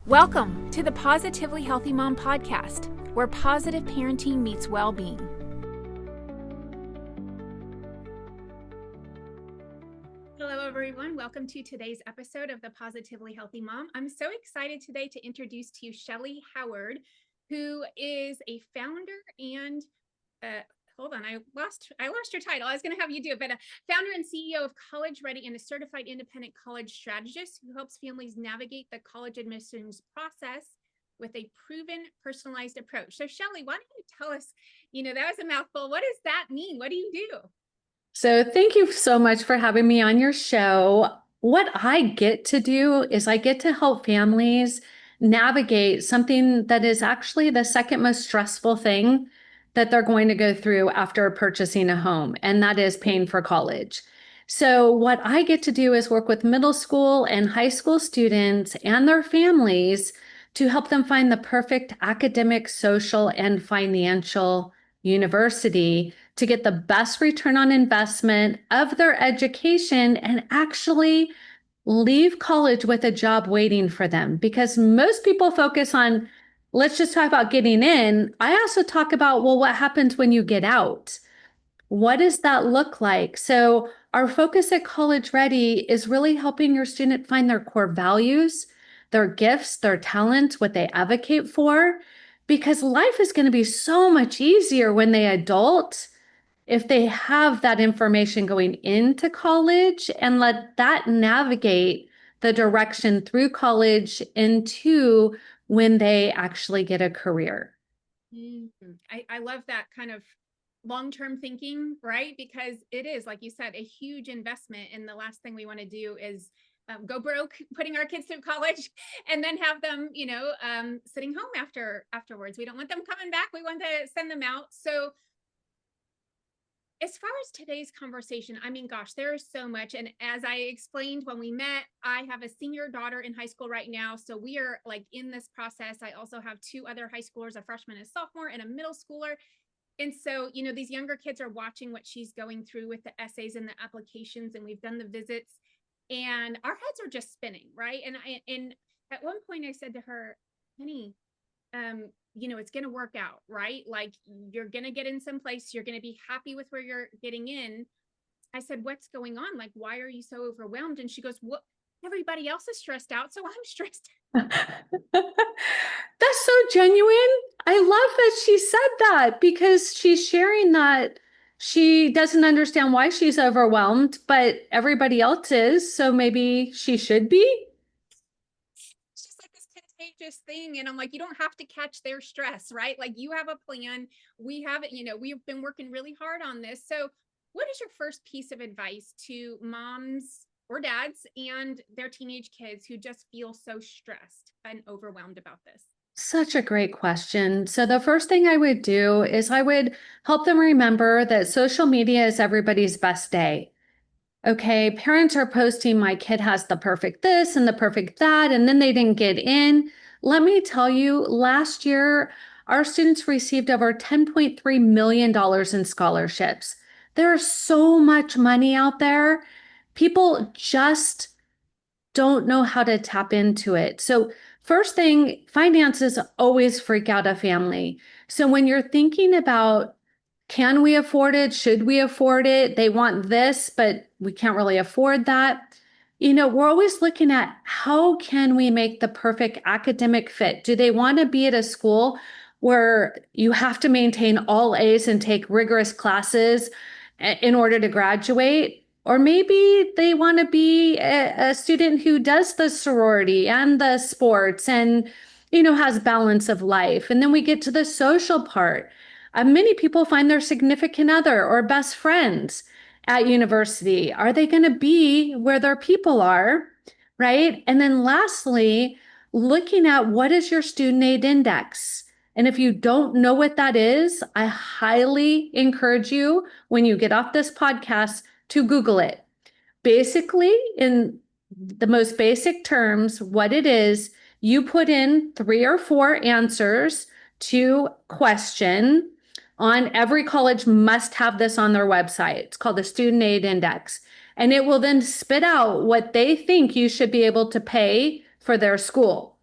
Welcome to the Positively Healthy Mom podcast, where positive parenting meets well-being. Hello, everyone. Welcome to today's episode of the Positively Healthy Mom. I'm so excited today to introduce to you Shellee Howard, who is a founder and hold on, I lost your title. I was going to have you do it, but a founder and CEO of College Ready and a Certified Independent College Strategist who helps families navigate the college admissions process with a proven, personalized approach. So Shelly, why don't you tell us, that was a mouthful. What does that mean? What do you do? So thank you so much for having me on your show. What I get to do is I get to help families navigate something that is actually the second most stressful thing that they're going to go through after purchasing a home, and that is paying for college. So what I get to do is work with middle school and high school students and their families to help them find the perfect academic, social, and financial university to get the best return on investment of their education and actually leave college with a job waiting for them. Because most people focus on, let's just talk about getting in. I also talk about, well, what happens when you get out? What does that look like? So our focus at College Ready is really helping your student find their core values, their gifts, their talents, what they advocate for, because life is going to be so much easier when they adult if they have that information going into college and let that navigate the direction through college into when they actually get a career. I love that kind of long-term thinking, right? Because it is, like you said, a huge investment. And the last thing we want to do is go broke putting our kids through college and then have them, sitting home afterwards. We don't want them coming back. We want to send them out. So as far as today's conversation, I mean, gosh, there is so much. And as I explained when we met, I have a senior daughter in high school right now. So we are like in this process. I also have two other high schoolers, a freshman and a sophomore, and a middle schooler. And so, these younger kids are watching what she's going through with the essays and the applications, and we've done the visits, and our heads are just spinning, right? And at one point I said to her, honey, it's going to work out, right? Like you're going to get in some place, you're going to be happy with where you're getting in. I said, what's going on? Like, why are you so overwhelmed? And she goes, well, everybody else is stressed out, so I'm stressed. That's so genuine. I love that she said that because she's sharing that she doesn't understand why she's overwhelmed, but everybody else is. So maybe she should be. It's just like this contagious thing. And I'm like, you don't have to catch their stress, right? Like you have a plan. We have it, we've been working really hard on this. So what is your first piece of advice to moms or dads and their teenage kids who just feel so stressed and overwhelmed about this? Such a great question. So the first thing I would do is I would help them remember that social media is everybody's best day. Okay, parents are posting my kid has the perfect this and the perfect that, and then they didn't get in. Let me tell you, last year, our students received over $10.3 million in scholarships. There's so much money out there. People just don't know how to tap into it. So, first thing, finances always freak out a family. So, when you're thinking about can we afford it? Should we afford it? They want this, but we can't really afford that. We're always looking at how can we make the perfect academic fit? Do they want to be at a school where you have to maintain all A's and take rigorous classes in order to graduate? Or maybe they want to be a student who does the sorority and the sports and, has balance of life. And then we get to the social part. Many people find their significant other or best friends at university. Are they going to be where their people are? Right. And then lastly, looking at what is your student aid index? And if you don't know what that is, I highly encourage you when you get off this podcast to Google it. Basically, in the most basic terms, what it is, you put in 3 or 4 answers to question on every college must have this on their website. It's called the Student Aid Index. And it will then spit out what they think you should be able to pay for their school.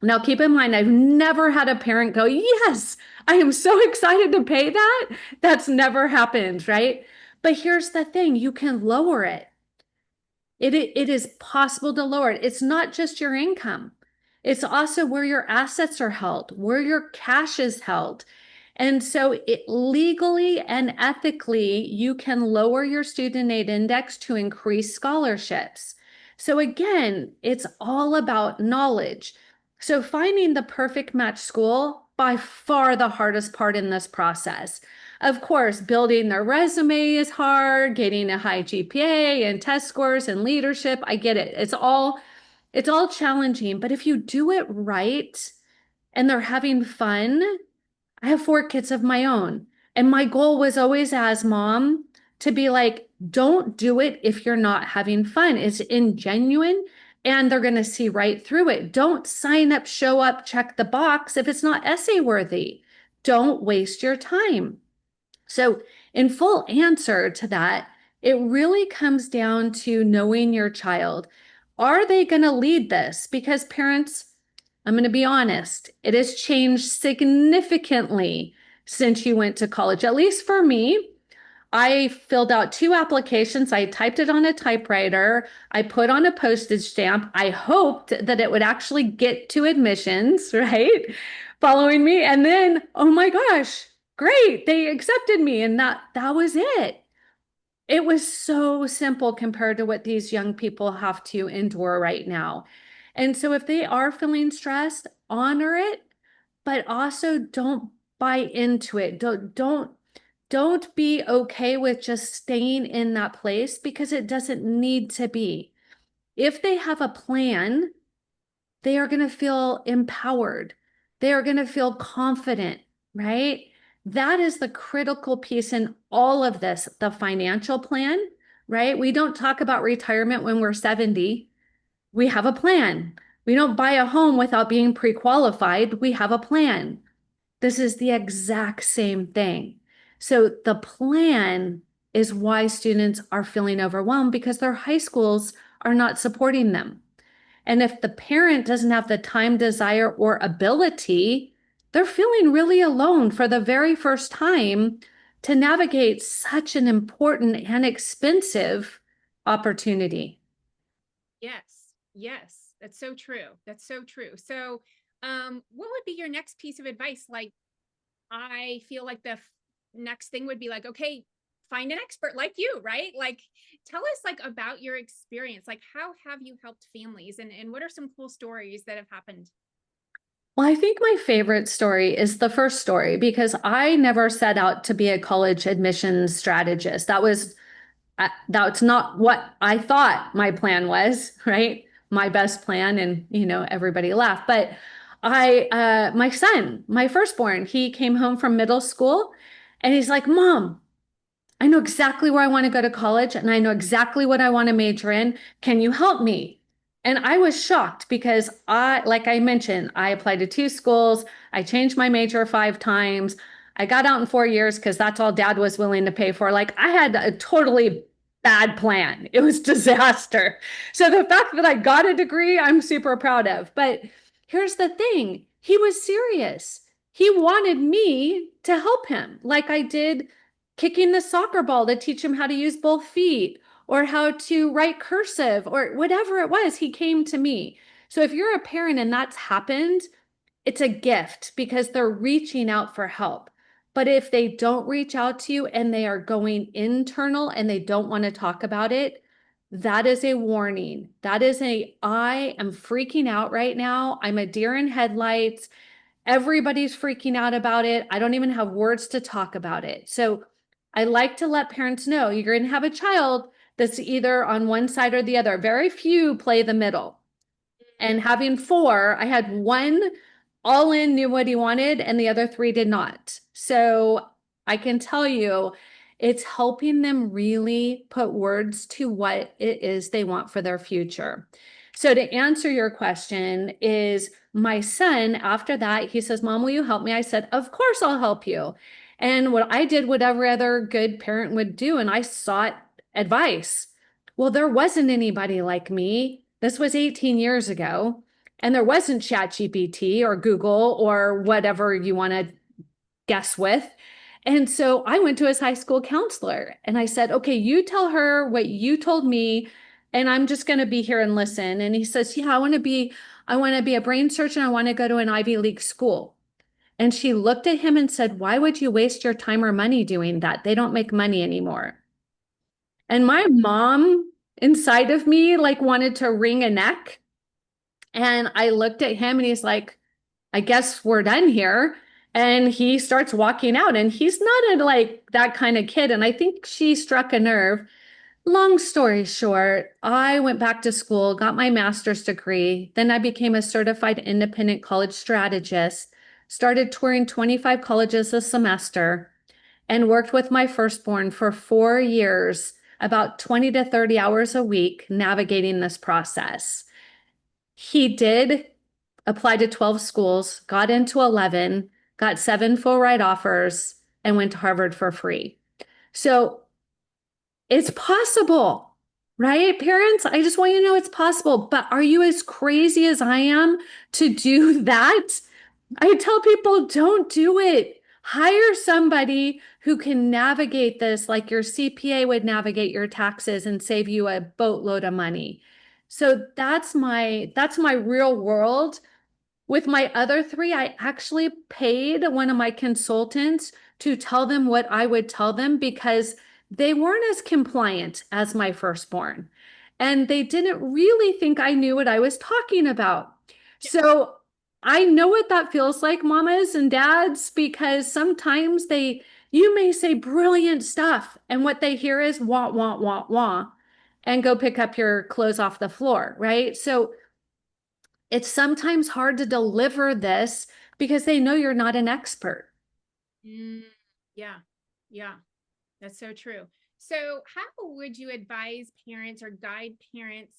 Now, keep in mind, I've never had a parent go, yes, I am so excited to pay that. That's never happened, right? But here's the thing, you can lower it. It is possible to lower it. It's not just your income. It's also where your assets are held, where your cash is held. And so legally and ethically, you can lower your student aid index to increase scholarships. So again, it's all about knowledge. So finding the perfect match school, by far the hardest part in this process. Of course, building their resume is hard, getting a high GPA and test scores and leadership. I get it. It's all challenging, but if you do it right and they're having fun, I have 4 kids of my own. And my goal was always as mom to be like, don't do it if you're not having fun. It's ingenuine and they're going to see right through it. Don't sign up, show up, check the box if it's not essay worthy. Don't waste your time. So, in full answer to that, it really comes down to knowing your child. Are they going to lead this? Because parents, I'm going to be honest, it has changed significantly since you went to college. At least for me, I filled out 2 applications. I typed it on a typewriter. I put on a postage stamp. I hoped that it would actually get to admissions, right? Following me. And then, oh my gosh, great. They accepted me. And that was it. It was so simple compared to what these young people have to endure right now. And so if they are feeling stressed, honor it, but also don't buy into it. Don't be okay with just staying in that place because it doesn't need to be. If they have a plan, they are going to feel empowered. They are going to feel confident, right? That is the critical piece in all of this, the financial plan, right? We don't talk about retirement when we're 70. We have a plan. We don't buy a home without being pre-qualified. We have a plan. This is the exact same thing. So the plan is why students are feeling overwhelmed because their high schools are not supporting them. And if the parent doesn't have the time, desire, or ability, they're feeling really alone for the very first time to navigate such an important and expensive opportunity. Yes, yes, that's so true. That's so true. So, what would be your next piece of advice? Like, I feel like the next thing would be like, okay, find an expert like you, right? Like, tell us like about your experience. Like, how have you helped families, and what are some cool stories that have happened? Well, I think my favorite story is the first story because I never set out to be a college admissions strategist. That's not what I thought my plan was, right? My best plan, and everybody laughed. But my son, my firstborn, he came home from middle school, and he's like, "Mom, I know exactly where I want to go to college and I know exactly what I want to major in. Can you help me?" And I was shocked because like I mentioned, I applied to 2 schools. I changed my major 5 times. I got out in 4 years because that's all dad was willing to pay for. Like I had a totally bad plan. It was disaster. So the fact that I got a degree, I'm super proud of. But here's the thing. He was serious. He wanted me to help him like I did kicking the soccer ball to teach him how to use both feet or how to write cursive or whatever it was. He came to me. So if you're a parent and that's happened, it's a gift because they're reaching out for help. But if they don't reach out to you and they are going internal and they don't want to talk about it, that is a warning. I am freaking out right now. I'm a deer in headlights. Everybody's freaking out about it. I don't even have words to talk about it. So I like to let parents know you're going to have a child that's either on one side or the other. Very few play the middle. And having 4, I had one all in, knew what he wanted, and the other 3 did not. So I can tell you, it's helping them really put words to what it is they want for their future. So to answer your question is my son, after that, he says, "Mom, will you help me?" I said, "Of course I'll help you." And what I did, what every other good parent would do, and I sought advice. Well, there wasn't anybody like me. This was 18 years ago. And there wasn't ChatGPT or Google or whatever you want to guess with. And so I went to his high school counselor and I said, okay, you tell her what you told me, and I'm just going to be here and listen. And he says, yeah, I want to be a brain surgeon. I want to go to an Ivy League school. And she looked at him and said, why would you waste your time or money doing that? They don't make money anymore. And my mom inside of me like wanted to wring a neck. And I looked at him and he's like, I guess we're done here. And he starts walking out, and he's not a like that kind of kid. And I think she struck a nerve. Long story short, I went back to school, got my master's degree. Then I became a certified independent college strategist, started touring 25 colleges a semester, and worked with my firstborn for 4 years, about 20 to 30 hours a week, navigating this process. He did apply to 12 schools, got into 11, got 7 full ride offers, and went to Harvard for free. So it's possible, right? Parents, I just want you to know it's possible. But are you as crazy as I am to do that? I tell people, don't do it. Hire somebody who can navigate this like your CPA would navigate your taxes and save you a boatload of money. So that's my real world. With my other three, I actually paid one of my consultants to tell them what I would tell them because they weren't as compliant as my firstborn. And they didn't really think I knew what I was talking about. So I know what that feels like, mamas and dads, because sometimes you may say brilliant stuff, and what they hear is wah, wah, wah, wah, and go pick up your clothes off the floor, right? So it's sometimes hard to deliver this because they know you're not an expert. Yeah. Yeah. That's so true. So how would you advise parents or guide parents,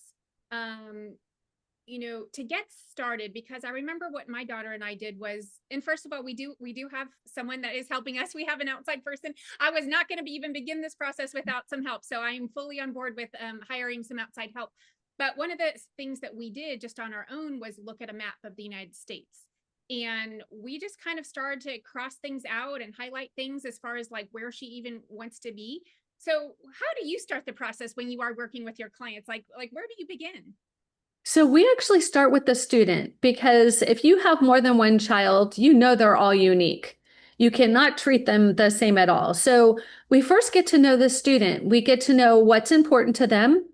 to get started? Because I remember what my daughter and I did was, and first of all, we do have someone that is helping us. We have an outside person. I was not going to even begin this process without some help. So I am fully on board with hiring some outside help. But one of the things that we did just on our own was look at a map of the United States. And we just kind of started to cross things out and highlight things as far as like where she even wants to be. So how do you start the process when you are working with your clients? Like where do you begin? So we actually start with the student because if you have more than one child, you know they're all unique. You cannot treat them the same at all. So we first get to know the student. We get to know what's important to them,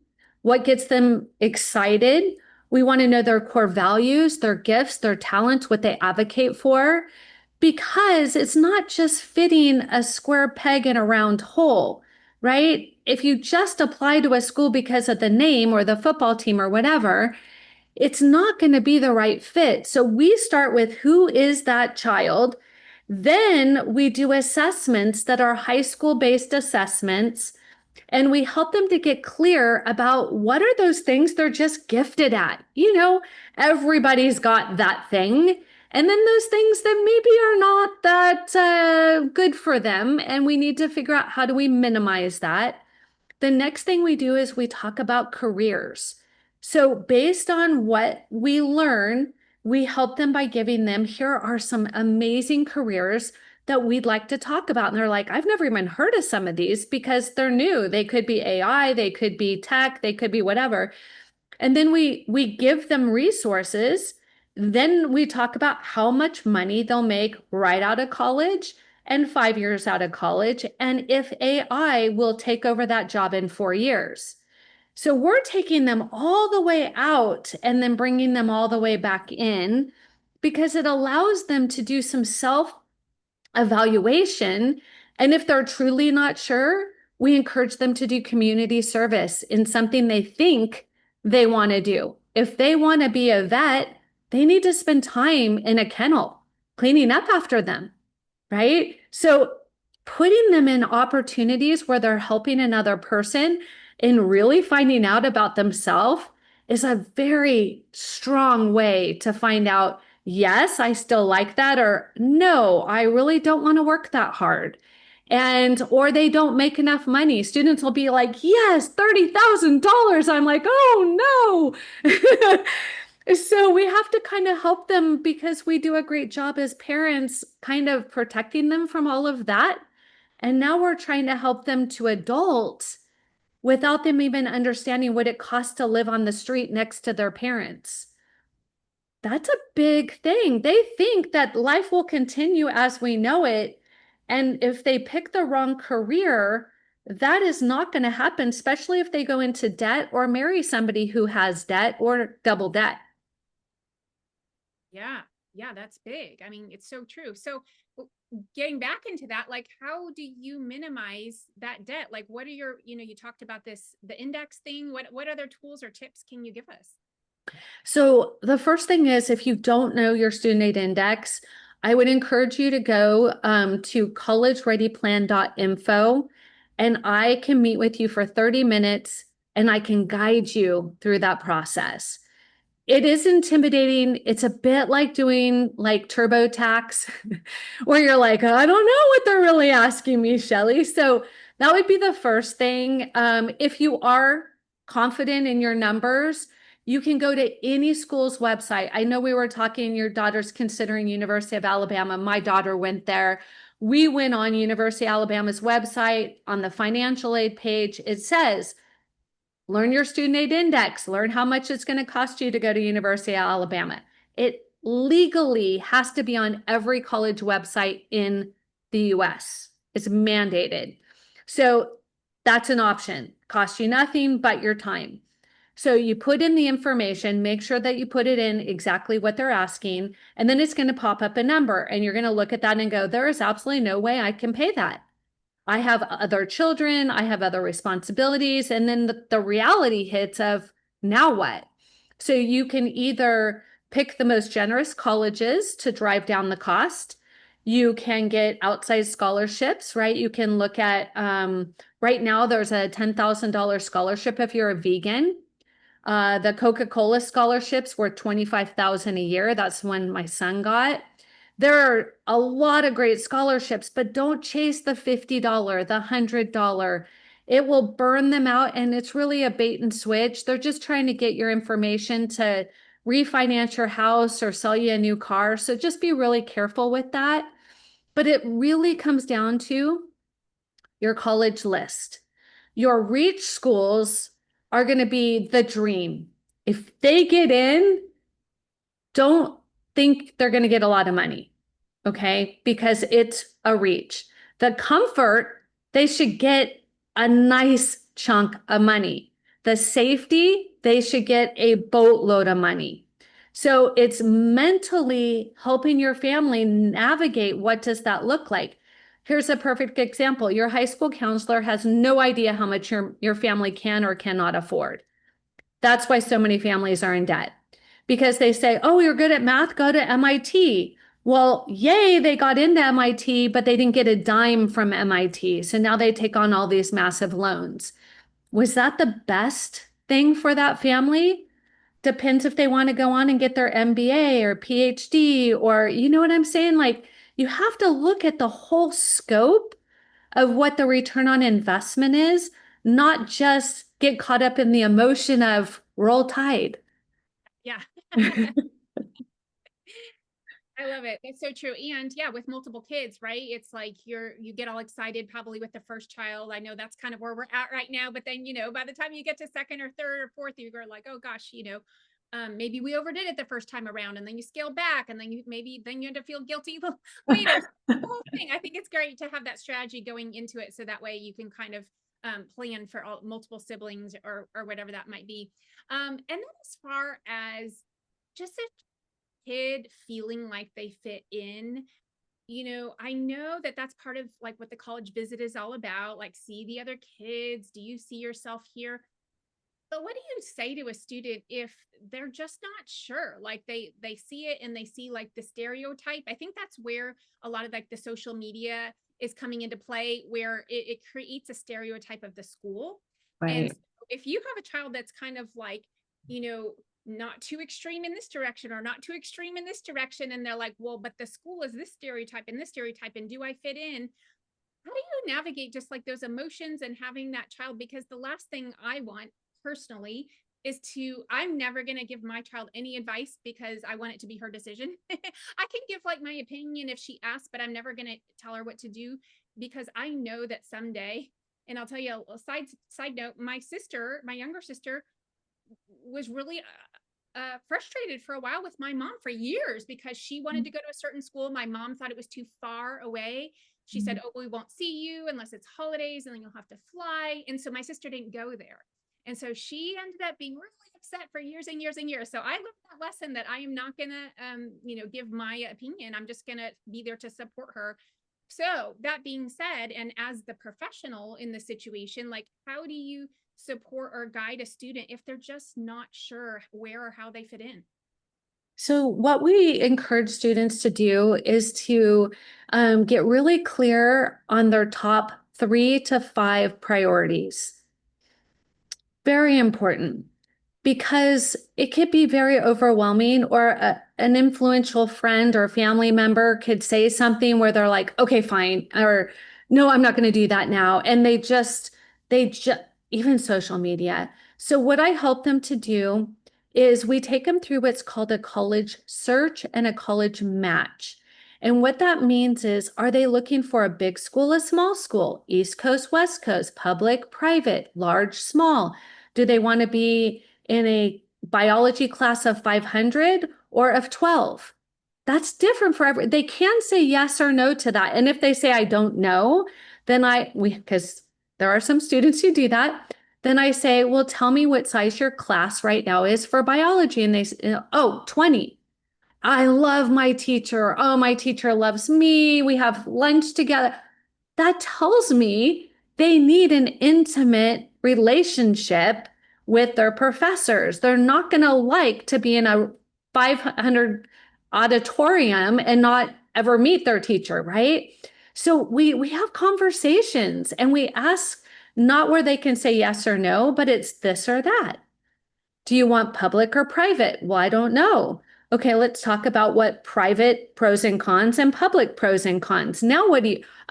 what gets them excited. We want to know their core values, their gifts, their talents, what they advocate for, because it's not just fitting a square peg in a round hole, right? If you just apply to a school because of the name or the football team or whatever, it's not going to be the right fit. So we start with who is that child? Then we do assessments that are high school based assessments, and we help them to get clear about what are those things they're just gifted at. Everybody's got that thing. And then those things that maybe are not that good for them. And we need to figure out how do we minimize that. The next thing we do is we talk about careers. So based on what we learn, we help them by giving them, here are some amazing careers that we'd like to talk about. And they're like, I've never even heard of some of these because they're new. They could be AI, they could be tech, they could be whatever. And then we give them resources. Then we talk about how much money they'll make right out of college and 5 years out of college, and if AI will take over that job in 4 years. So we're taking them all the way out and then bringing them all the way back in because it allows them to do some self evaluation. And if they're truly not sure, we encourage them to do community service in something they think they want to do. If they want to be a vet, they need to spend time in a kennel cleaning up after them, right? So putting them in opportunities where they're helping another person and really finding out about themselves is a very strong way to find out, yes, I still like that, or no, I really don't want to work that hard. Or they don't make enough money. Students will be like, yes, $30,000. I'm like, oh no. So we have to kind of help them because we do a great job as parents, kind of protecting them from all of that. And now we're trying to help them to adults without them even understanding what it costs to live on the street next to their parents. That's a big thing. They think that life will continue as we know it. And if they pick the wrong career, that is not going to happen, especially if they go into debt or marry somebody who has debt or double debt. Yeah. Yeah, that's big. I mean, it's so true. So getting back into that, like, how do you minimize that debt? Like, what are your, you talked about this, the index thing. What other tools or tips can you give us? So the first thing is, if you don't know your student aid index, I would encourage you to go to collegereadyplan.info, and I can meet with you for 30 minutes and I can guide you through that process. It is intimidating. It's a bit like doing like TurboTax, where you're like, I don't know what they're really asking me, Shelly. So that would be the first thing. If you are confident in your numbers, you can go to any school's website. I know we were talking, your daughter's considering University of Alabama. My daughter went there. We went on University of Alabama's website on the financial aid page. It says, learn your student aid index, learn how much it's going to cost you to go to University of Alabama. It legally has to be on every college website in the US. It's mandated. So that's an option. Costs you nothing but your time. So you put in the information, make sure that you put it in exactly what they're asking, and then it's going to pop up a number and you're going to look at that and go, there is absolutely no way I can pay that. I have other children, I have other responsibilities, and then the reality hits of now what? So you can either pick the most generous colleges to drive down the cost. You can get outside scholarships, right? You can look at, right now there's a $10,000 scholarship if you're a vegan. The Coca-Cola scholarships were $25,000 a year. That's one my son got. There are a lot of great scholarships, but don't chase the $50, the $100. It will burn them out, and it's really a bait and switch. They're just trying to get your information to refinance your house or sell you a new car. So just be really careful with that. But it really comes down to your college list. Your reach schools are going to be the dream. If they get in, don't think they're going to get a lot of money, okay? Because it's a reach. The comfort, they should get a nice chunk of money. The safety, they should get a boatload of money. So it's mentally helping your family navigate what does that look like. Here's a perfect example. Your high school counselor has no idea how much your family can or cannot afford. That's why so many families are in debt, because they say, oh, you're good at math, go to MIT. Well, yay, they got into MIT, but they didn't get a dime from MIT. So now they take on all these massive loans. Was that the best thing for that family? Depends if they want to go on and get their MBA or PhD, or you know what I'm saying? Like, you have to look at the whole scope of what the return on investment is, not just get caught up in the emotion of roll tide. Yeah. I love it. That's so true. And yeah, with multiple kids, right? It's like you get all excited probably with the first child. I know that's kind of where we're at right now, but then, by the time you get to second or third or fourth, you're like, oh gosh, maybe we overdid it the first time around, and then you scale back, and then you end up feel guilty later. So the whole thing, I think it's great to have that strategy going into it. So that way you can kind of plan for multiple siblings or whatever that might be. And then as far as just a kid feeling like they fit in, I know that that's part of like what the college visit is all about, like see the other kids, do you see yourself here? But what do you say to a student if they're just not sure? Like they see it and they see like the stereotype. I think that's where a lot of like the social media is coming into play, where it creates a stereotype of the school. And Right. so if you have a child that's kind of like, you know, not too extreme in this direction or not too extreme in this direction, and they're like, well, but the school is this stereotype and this stereotype, and do I fit in? How do you navigate just like those emotions and having that child? Because the last thing I want personally I'm never going to give my child any advice because I want it to be her decision. I can give like my opinion if she asks, but I'm never going to tell her what to do because I know that someday, and I'll tell you a side note, my younger sister was really frustrated for a while with my mom for years because she wanted to go to a certain school. My mom thought it was too far away. She said, "Oh, we won't see you unless it's holidays and then you'll have to fly." And so my sister didn't go there. And so she ended up being really upset for years and years and years. So I learned that lesson that I am not going to, give my opinion. I'm just going to be there to support her. So that being said, and as the professional in the situation, like how do you support or guide a student if they're just not sure where or how they fit in? So what we encourage students to do is to get really clear on their top 3 to 5 priorities. Very important because it could be very overwhelming, or an influential friend or family member could say something where they're like, okay, fine, or no, I'm not going to do that now. And they just, even social media. So what I help them to do is we take them through what's called a college search and a college match. And what that means is, are they looking for a big school, a small school, East Coast, West Coast, public, private, large, small? Do they want to be in a biology class of 500 or of 12? That's different for every, they can say yes or no to that. And if they say, I don't know, then because there are some students who do that, then I say, well, tell me what size your class right now is for biology. And they say, oh, 20. I love my teacher. Oh, my teacher loves me. We have lunch together. That tells me they need an intimate relationship with their professors. They're not going to like to be in a 500 auditorium and not ever meet their teacher, right? So we have conversations and we ask not where they can say yes or no, but it's this or that. Do you want public or private? Well, I don't know. Okay, let's talk about what private pros and cons and public pros and cons. Now,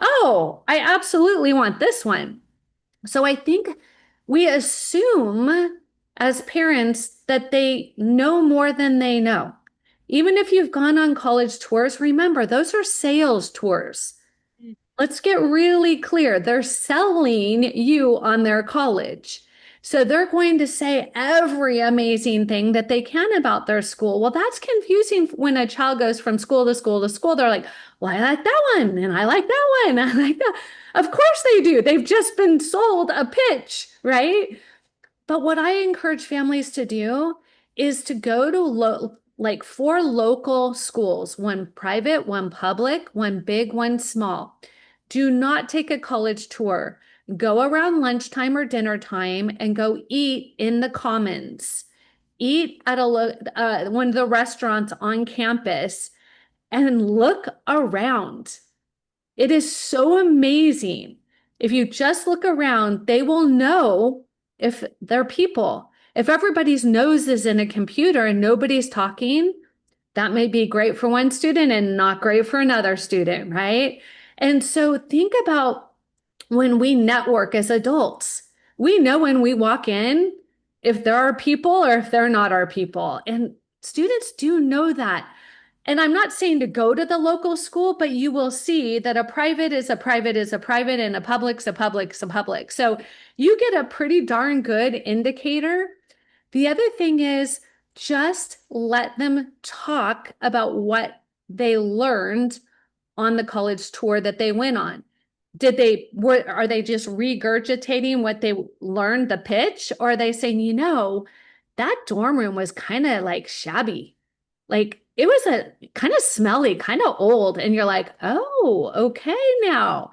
oh, I absolutely want this one. So I think we assume as parents that they know more than they know. Even if you've gone on college tours, remember, those are sales tours. Let's get really clear. They're selling you on their college. So they're going to say every amazing thing that they can about their school. Well, that's confusing when a child goes from school to school to school. They're like, well, I like that one, and I like that one. I like that. Of course they do. They've just been sold a pitch, right? But what I encourage families to do is to go to like 4 local schools, one private, one public, one big, one small. Do not take a college tour. Go around lunchtime or dinner time and go eat in the commons. Eat at one of the restaurants on campus and look around. It is so amazing. If you just look around, they will know if they're people. If everybody's nose is in a computer and nobody's talking, that may be great for one student and not great for another student, right? And so think about when we network as adults. We know when we walk in if there are people or if they're not our people. And students do know that. And I'm not saying to go to the local school, but you will see that a private is a private is a private and a public's a public's a public. So you get a pretty darn good indicator. The other thing is just let them talk about what they learned on the college tour that they went on. Are they just regurgitating what they learned, the pitch? Or are they saying, that dorm room was kind of like shabby. Like it was a kind of smelly, kind of old. And you're like, oh, okay, now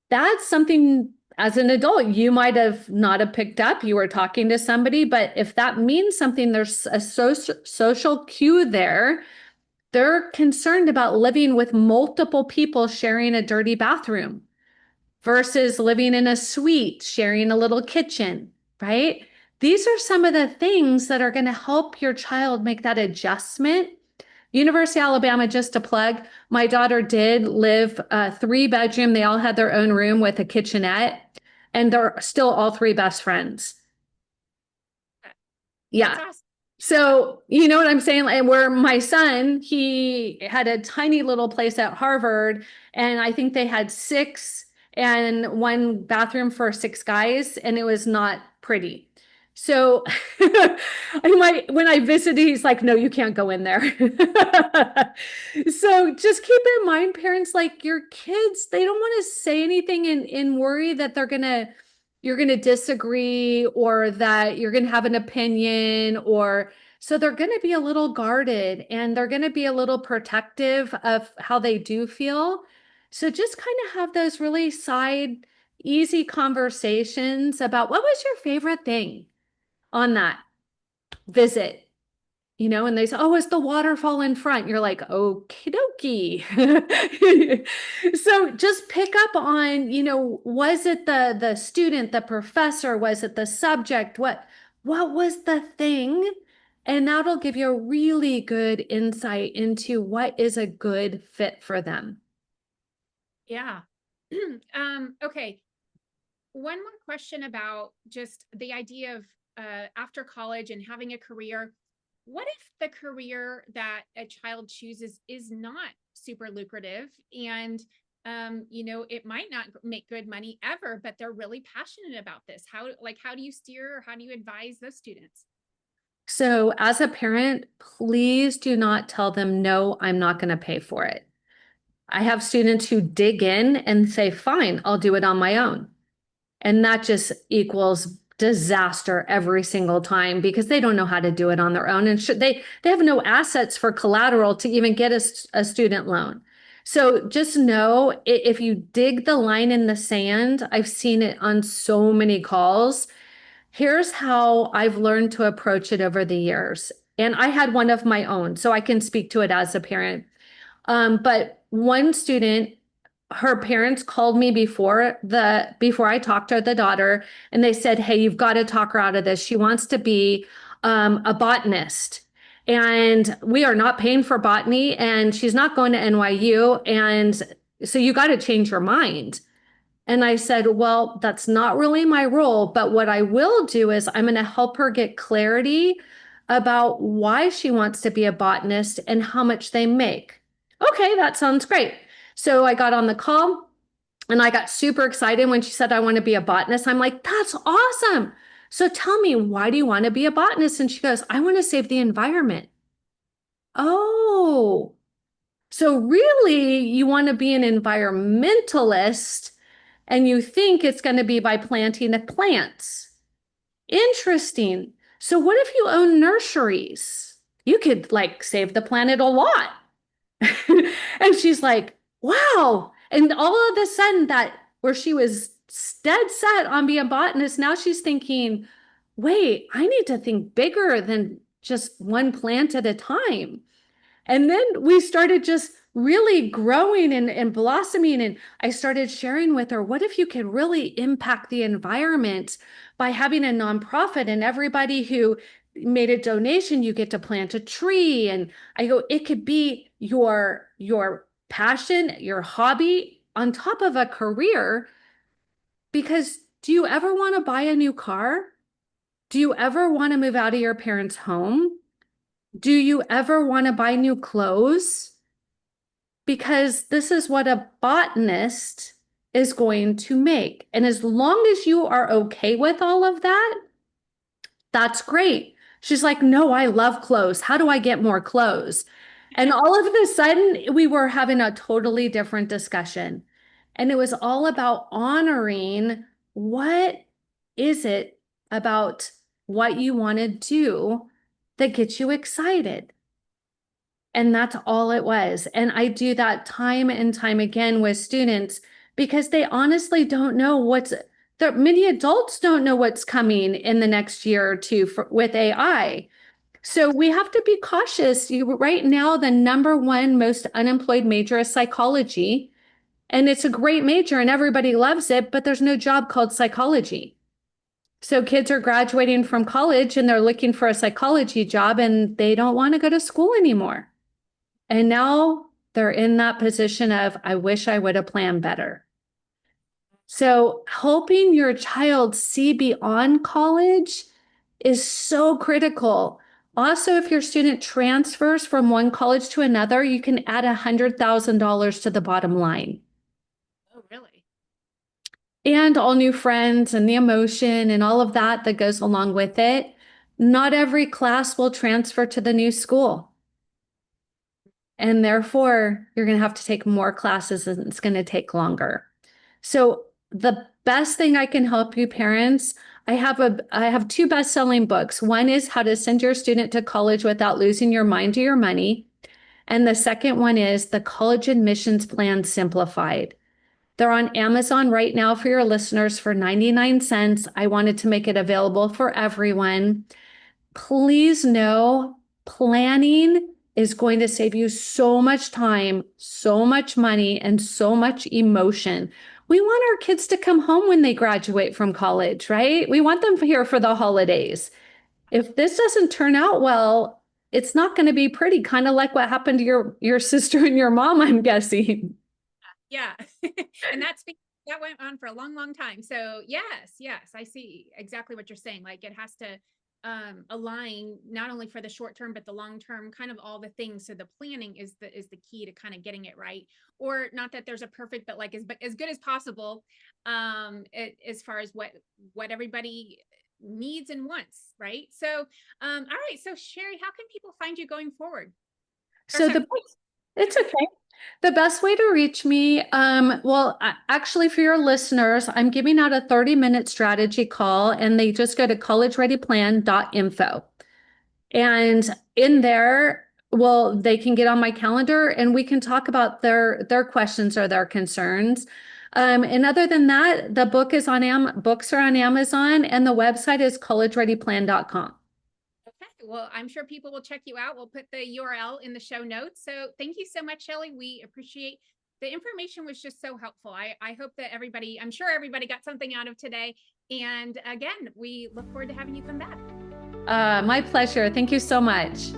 that's something as an adult you might have not have picked up. You were talking to somebody, but if that means something, there's a social cue there. They're concerned about living with multiple people sharing a dirty bathroom versus living in a suite, sharing a little kitchen, right? These are some of the things that are going to help your child make that adjustment. University of Alabama, just a plug, my daughter did live 3-bedroom. They all had their own room with a kitchenette, and they're still all 3 best friends. Yeah. That's awesome. So, you know what I'm saying? Like, where my son, he had a tiny little place at Harvard, and I think they had six and one bathroom for six guys, and it was not pretty. So when I visited, he's like, no, you can't go in there. So just keep in mind, parents, like your kids, they don't want to say anything and worry that you're gonna disagree or that you're gonna have an opinion, or so they're gonna be a little guarded and they're gonna be a little protective of how they do feel. So just kind of have those really easy conversations about what was your favorite thing on that visit, and they say, oh, it's the waterfall in front. You're like, okie dokie. So just pick up on, was it the student, the professor? Was it the subject? What was the thing? And that'll give you a really good insight into what is a good fit for them. Yeah. Okay. One more question about just the idea of after college and having a career. What if the career that a child chooses is not super lucrative and it might not make good money ever, but they're really passionate about this? How do you steer or how do you advise those students? So as a parent, please do not tell them, no, I'm not going to pay for it. I have students who dig in and say, fine, I'll do it on my own. And that just equals disaster every single time because they don't know how to do it on their own. And they have no assets for collateral to even get a student loan. So just know if you dig the line in the sand, I've seen it on so many calls. Here's how I've learned to approach it over the years. And I had one of my own, so I can speak to it as a parent. But one student, her parents called me before I talked to the daughter, and they said, hey, you've got to talk her out of this. She wants to be a botanist. And we are not paying for botany, and she's not going to NYU. And so you got to change your mind. And I said, well, that's not really my role, but what I will do is I'm going to help her get clarity about why she wants to be a botanist and how much they make. Okay, that sounds great. So I got on the call and I got super excited when she said, I want to be a botanist. I'm like, that's awesome. So tell me, why do you want to be a botanist? And she goes, I want to save the environment. Oh, so really you want to be an environmentalist and you think it's going to be by planting the plants. Interesting. So what if you own nurseries? You could like save the planet a lot. And she's like, wow. And all of a sudden that where she was dead set on being a botanist, now she's thinking, wait, I need to think bigger than just one plant at a time. And then we started just really growing and blossoming. And I started sharing with her, what if you could really impact the environment by having a nonprofit and everybody who made a donation, you get to plant a tree. And I go, it could be your passion, your hobby on top of a career. Because do you ever want to buy a new car? Do you ever want to move out of your parents' home? Do you ever want to buy new clothes? Because this is what a botanist is going to make. And as long as you are okay with all of that, that's great. She's like, no, I love clothes. How do I get more clothes? And all of a sudden, we were having a totally different discussion. And it was all about honoring what is it about what you want to do that gets you excited. And that's all it was. And I do that time and time again with students because they honestly don't know many adults don't know what's coming in the next year or two with AI. So we have to be cautious. Right now, the number one most unemployed major is psychology. And it's a great major and everybody loves it, but there's no job called psychology. So kids are graduating from college and they're looking for a psychology job and they don't want to go to school anymore. And now they're in that position of, I wish I would have planned better. So helping your child see beyond college is so critical. Also, if your student transfers from one college to another, you can add $100,000 to the bottom line. Oh, really? And all new friends and the emotion and all of that that goes along with it. Not every class will transfer to the new school. And therefore, you're going to have to take more classes and it's going to take longer. So the best thing I can help you parents, I have two best-selling books. One is How to Send Your Student to College Without Losing Your Mind or Your Money. And the second one is The College Admissions Plan Simplified. They're on Amazon right now for your listeners for 99 cents. I wanted to make it available for everyone. Please know planning is going to save you so much time, so much money, and so much emotion. We want our kids to come home when they graduate from college, right? We want them here for the holidays. If this doesn't turn out well, it's not going to be pretty, kind of like what happened to your sister and your mom, I'm guessing. Yeah. And that went on for a long, long time. So yes, I see exactly what you're saying. Like it has to align not only for the short term, but the long term, kind of all the things. So the planning is the key to kind of getting it right. Or not that there's a perfect, but like as good as possible, as far as what everybody needs and wants, right? So all right. So Sherry, how can people find you going forward? Or So sorry, it's okay. The best way to reach me, actually for your listeners, I'm giving out a 30-minute strategy call and they just go to collegereadyplan.info. And in there, well, they can get on my calendar and we can talk about their questions or their concerns. And other than that, the book is on books are on Amazon and the website is collegereadyplan.com. okay, well, I'm sure people will check you out. We'll put the URL in the show notes. So thank you so much, Shelly. We appreciate the information was just so helpful. I hope that I'm sure everybody got something out of today. And again, we look forward to having you come back. My pleasure. Thank you so much.